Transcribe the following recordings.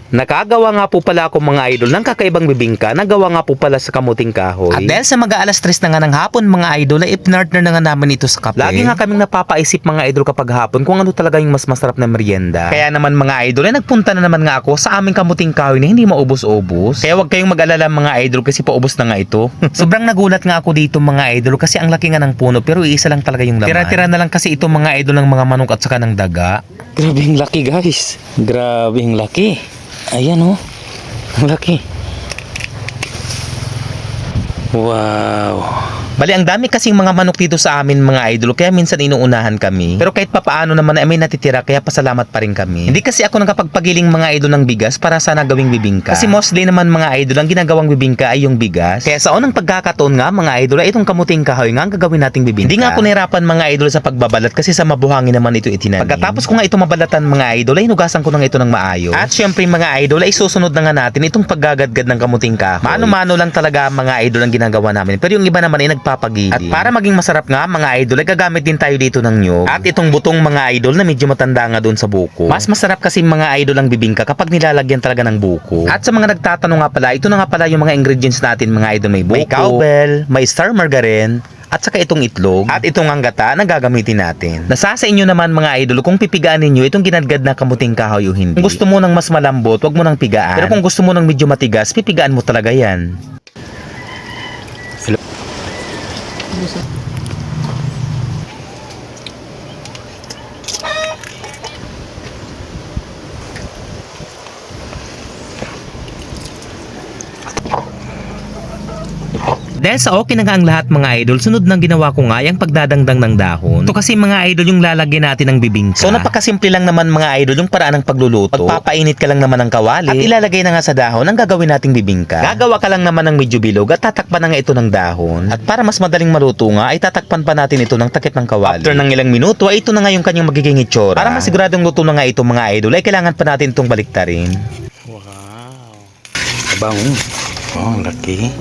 Nakagawa nga po pala ako mga idol ng kakaibang bibingka na gawa nga po pala sa kamuting kahoy. At dahil sa mag-aalas 3 na nga ng hapon mga idol, ay ipnartner na nga namin ito sa kape. Lagi nga kaming napapaisip mga idol kapag hapon kung ano talaga yung mas masarap na merienda. Kaya naman mga idol ay nagpunta na naman nga ako sa aming kamuting kahoy na hindi maubos-ubos. Kaya wag kayong mag-alala mga idol kasi paubos na nga ito. Sobrang nagulat nga ako dito mga idol kasi ang laki nga ng puno pero iisa lang talaga yung laman. Tira-tira na lang kasi ito mga idol ng mga manok at saka ng daga. Grabe yung laki guys. Grabe yung laki. Ayan oh. Ang laki. Wow. Bali, ang dami kasing mga manok dito sa amin mga idol, kaya minsan inuunahan kami. Pero kahit papaano naman ay may natitira, kaya pasalamat pa rin kami. Hindi kasi ako nakapagpagiling mga idol ng bigas para sana gawing bibingka. Kasi mostly naman mga idol, ang ginagawang bibingka ay yung bigas. Kaya sa unang pagkakataon nga mga idol, ay itong kamuting kahoy nga ang gagawin nating bibingka. Hindi nga ako nahirapan mga idol sa pagbabalat kasi sa mabuhangin naman ito itinanim. Pagkatapos ko nga ito mabalatan mga idol, ay hinugasan ko na ito ng maayos. At syempre mga idol, ay susunod na nga natin itong paggagadgad ng kamuting kahoy. Mano-mano lang talaga mga idol ang ginagawa namin. Pero yung iba naman ay nagpapagili. At para maging masarap nga mga idol ay gagamit din tayo dito ng nyug. At itong butong mga idol na medyo matanda nga doon sa buko. Mas masarap kasi mga idol ang bibingka kapag nilalagyan talaga ng buko. At sa mga nagtatanong nga pala, ito na nga pala yung mga ingredients natin mga idol. May buko, may cowbell, may star margarine, at saka itong itlog, at itong anggata na gagamitin natin. Nasa sa inyo naman mga idol kung pipigaan ninyo itong ginadgad na kamuting kahoy o hindi. Kung gusto mo ng mas malambot, wag mo nang pigaan. Pero kung gusto mo ng medyo matigas, pipigaan mo talaga yan. Dahil sa okay na nga ang lahat mga idol, sunod nang ginawa ko nga yung pagdadangdang ng dahon. Ito kasi mga idol yung lalagyan natin ng bibingka. So napakasimple lang naman mga idol yung paraan ng pagluluto. Pagpapainit ka lang naman ng kawali at ilalagay na nga sa dahon ang gagawin nating bibingka. Gagawa ka lang naman ng medyo bilog at tatakpan na nga ito ng dahon. At para mas madaling maluto nga ay tatakpan pa natin ito ng takip ng kawali. After ng ilang minuto ay ito na nga yung kanyang magiging itsura. Para masiguradong luto na nga ito mga idol ay kailangan pa natin itong baliktarin. Wow. Bango. Oh, ang laki.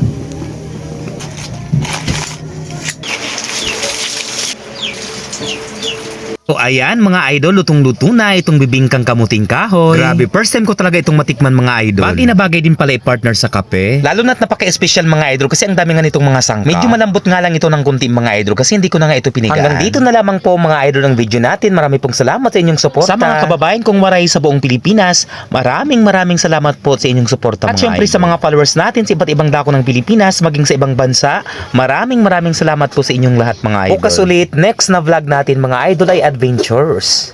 So ayan mga idol, lutong-luto na itong bibingkang kamuting kahoy. Grabe, first time ko talaga itong matikman mga idol. Bagay na bagay din pala i-partner sa kape. Lalo na't napaka-espesyal mga idol kasi ang dami nga nitong mga sangkap. Medyo malambot nga lang ito ng kunti mga idol kasi hindi ko na nga ito pinigaan. Hanggang dito na lamang po mga idol ng video natin. Marami pong salamat sa inyong suporta. Sa mga kababayan kong maray sa buong Pilipinas, maraming salamat po sa inyong suporta mga idol. At syempre sa mga followers natin sa iba't ibang dako ng Pilipinas, maging sa ibang bansa, maraming salamat po sa inyong lahat mga idol. Bukas ulit, next na vlog natin mga idol ay adventures.